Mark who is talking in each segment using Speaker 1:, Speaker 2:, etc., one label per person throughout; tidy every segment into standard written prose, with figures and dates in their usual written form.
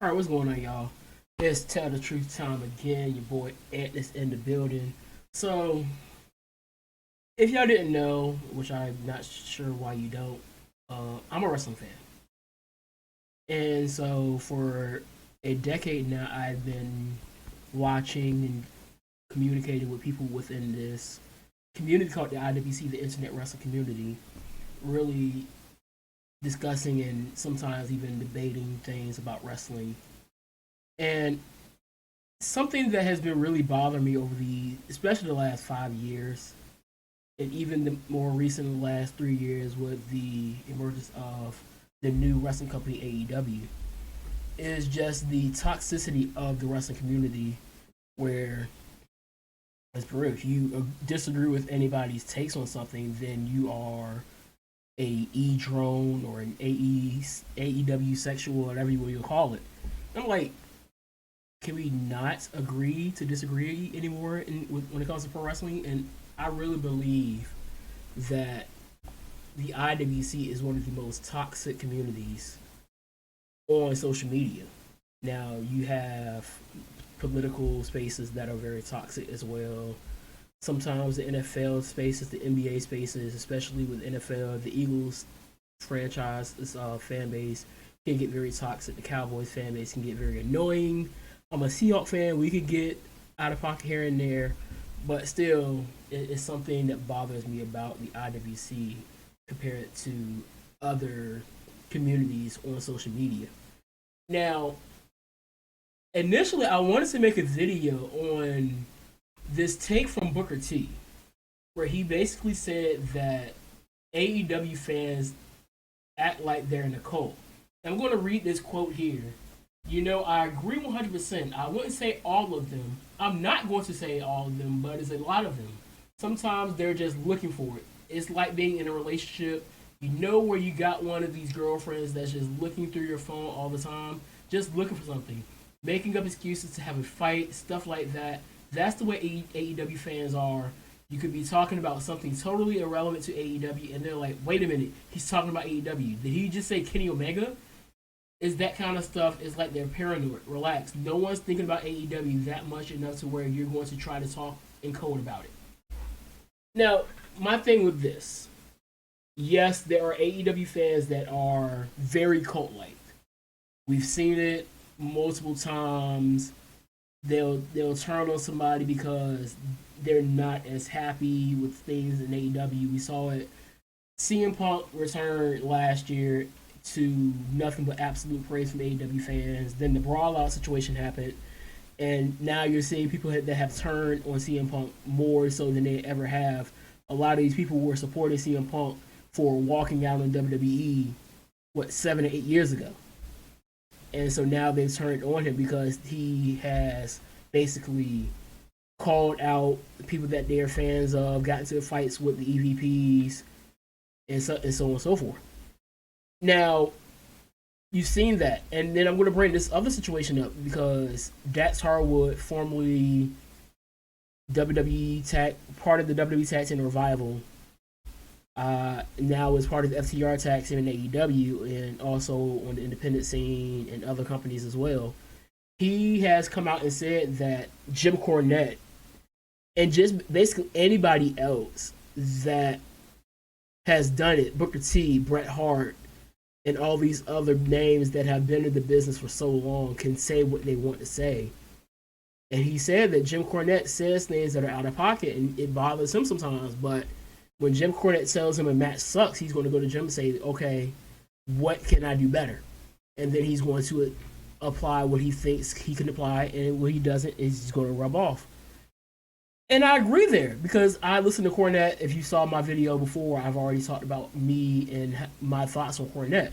Speaker 1: All right, what's going on, y'all? It's Tell the Truth time again. Your boy Ed is in the building. So, if y'all didn't know, which I'm not sure why you don't, I'm a wrestling fan. And so, for a decade now, I've been watching and communicating with people within this community called the IWC, the Internet Wrestling Community, really discussing and sometimes even debating things about wrestling. And something that has been really bothering me over especially the last 5 years, and even the more recent last 3 years with the emergence of the new wrestling company AEW, is just the toxicity of the wrestling community. Where, as per if you disagree with anybody's takes on something, then you are a E drone or an AEW sexual, whatever you will call it. I'm like, can we not agree to disagree anymore when it comes to pro wrestling? And I really believe that the IWC is one of the most toxic communities on social media. Now, you have political spaces that are very toxic as well. Sometimes the NFL spaces, the NBA spaces, especially with NFL, the Eagles franchise, fan base can get very toxic. The Cowboys fan base can get very annoying. I'm a Seahawks fan. We could get out of pocket here and there, but still, it's something that bothers me about the IWC compared to other communities on social media. Now, initially, I wanted to make a video on this take from Booker T, where he basically said that AEW fans act like they're in a cult. I'm going to read this quote here. I agree 100%. I wouldn't say all of them. I'm not going to say all of them, but it's a lot of them. Sometimes they're just looking for it. It's like being in a relationship. You know where you got one of these girlfriends that's just looking through your phone all the time, just looking for something, making up excuses to have a fight, stuff like that. That's the way AEW fans are. You could be talking about something totally irrelevant to AEW, and they're like, wait a minute, he's talking about AEW. Did he just say Kenny Omega? Is that kind of stuff. Is like they're paranoid. Relax. No one's thinking about AEW that much enough to where you're going to try to talk in code about it. Now, my thing with this, yes, there are AEW fans that are very cult-like. We've seen it multiple times. They'll turn on somebody because they're not as happy with things in AEW. We saw it. CM Punk returned last year to nothing but absolute praise from AEW fans. Then the brawl out situation happened, and now you're seeing people that have turned on CM Punk more so than they ever have. A lot of these people were supporting CM Punk for walking out on WWE 7 or 8 years ago, and so now they've turned on him because he has basically called out the people that they're fans of, got into fights with the EVPs, and so on and so forth. Now, you've seen that, and then I'm going to bring this other situation up because Dax Harwood, formerly part of the WWE Tag Team Revival, now is part of the FTR Tag Team in AEW and also on the independent scene and other companies as well. He has come out and said that Jim Cornette and just basically anybody else that has done it, Booker T, Bret Hart, and all these other names that have been in the business for so long can say what they want to say. And he said that Jim Cornette says things that are out of pocket and it bothers him sometimes. But when Jim Cornette tells him a match sucks, he's going to go to Jim and say, okay, what can I do better? And then he's going to apply what he thinks he can apply, and what he doesn't is he's going to rub off. And I agree there because I listened to Cornette. If you saw my video before, I've already talked about me and my thoughts on Cornette.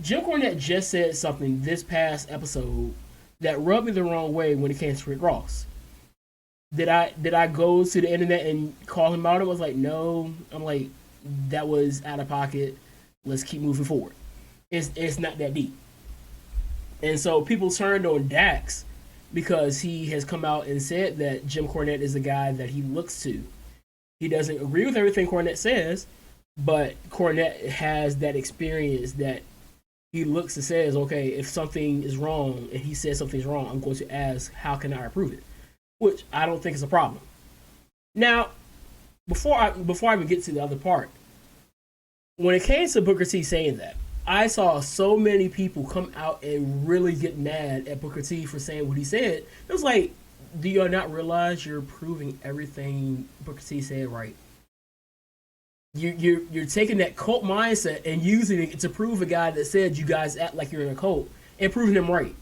Speaker 1: Jim Cornette just said something this past episode that rubbed me the wrong way when it came to Rick Ross. Did I go to the internet and call him out? I was like, no. I'm like, that was out of pocket. Let's keep moving forward. It's not that deep. And so people turned on Dax because he has come out and said that Jim Cornette is the guy that he looks to. He doesn't agree with everything Cornette says, but Cornette has that experience that he looks and says, okay, if something is wrong and he says something's wrong, I'm going to ask, how can I improve it? Which I don't think is a problem. Now, before I even get to the other part, when it came to Booker T saying that, I saw so many people come out and really get mad at Booker T for saying what he said. It was like, do you not realize you're proving everything Booker T said right? You're taking that cult mindset and using it to prove a guy that said you guys act like you're in a cult and proving him right.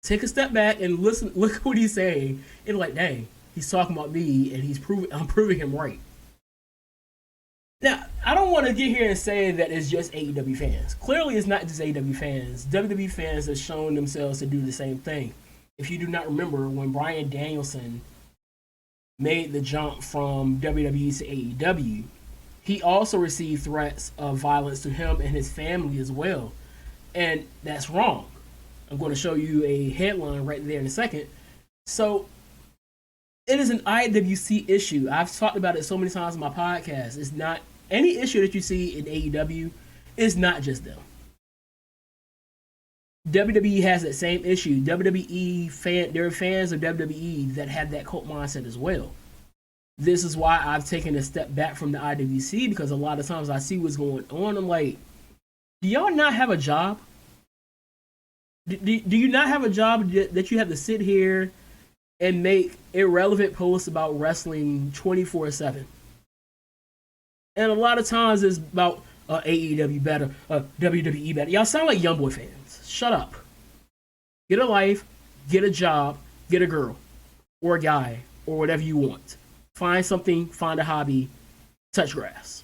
Speaker 1: Take a step back and listen. Look what he's saying. And like, dang, he's talking about me, and I'm proving him right. Now, I don't want to get here and say that it's just AEW fans. Clearly, it's not just AEW fans. WWE fans have shown themselves to do the same thing. If you do not remember, when Bryan Danielson made the jump from WWE to AEW, he also received threats of violence to him and his family as well. And that's wrong. I'm going to show you a headline right there in a second. So, it is an IWC issue. I've talked about it so many times on my podcast. It's not any issue that you see in AEW is not just them. WWE has that same issue. There are fans of WWE that have that cult mindset as well. This is why I've taken a step back from the IWC, because a lot of times I see what's going on. I'm like, do y'all not have a job? Do you not have a job that you have to sit here and make irrelevant posts about wrestling 24/7? And a lot of times it's about AEW better, WWE better. Y'all sound like YoungBoy fans. Shut up. Get a life, get a job, get a girl, or a guy, or whatever you want. Find something, find a hobby, touch grass.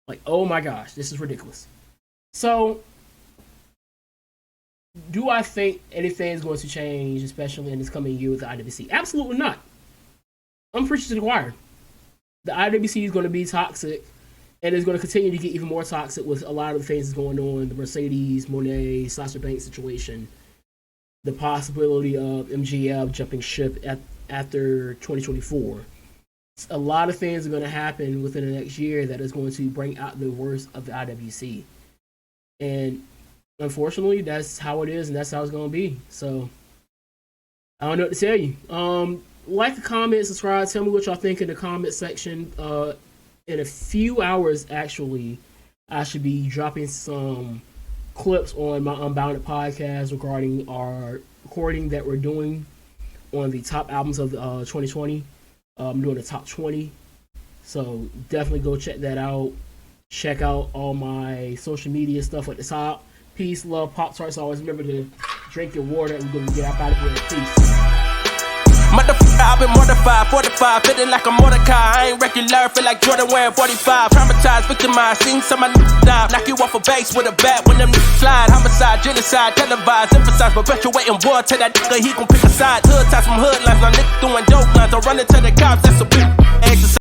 Speaker 1: Like, oh my gosh, this is ridiculous. So, do I think anything is going to change, especially in this coming year with the IWC? Absolutely not. I'm preaching to the choir. The IWC is going to be toxic, and it's going to continue to get even more toxic with a lot of the things that's going on. The Mercedes, Moné, Sasha Banks situation, the possibility of MJF jumping ship after 2024. A lot of things are going to happen within the next year that is going to bring out the worst of the IWC. And unfortunately, that's how it is, and that's how it's going to be. So, I don't know what to tell you. Like, comment, subscribe, tell me what y'all think in the comment section. In a few hours, actually, I should be dropping some clips on my Unbounded podcast regarding our recording that we're doing on the top albums of 2020. I'm doing the top 20. So definitely go check that out. Check out all my social media stuff at the top. Peace, love, Pop-Tarts. Always remember to drink your water, and we're going to get up out of here. Peace.
Speaker 2: Motherfucker, I've been mortified, 45, feeling like a Mordecai. I ain't regular, feel like Jordan wearing 45. Traumatized, victimized, seen some of my die. Knock you off a base with a bat when them niggas slide. Homicide, genocide, televised, emphasize, perpetuating war. Tell that nigga he gon' pick a side. Hood ties from hood lines, my niggas doing dope lines. Don't run into the cops, that's a big exercise.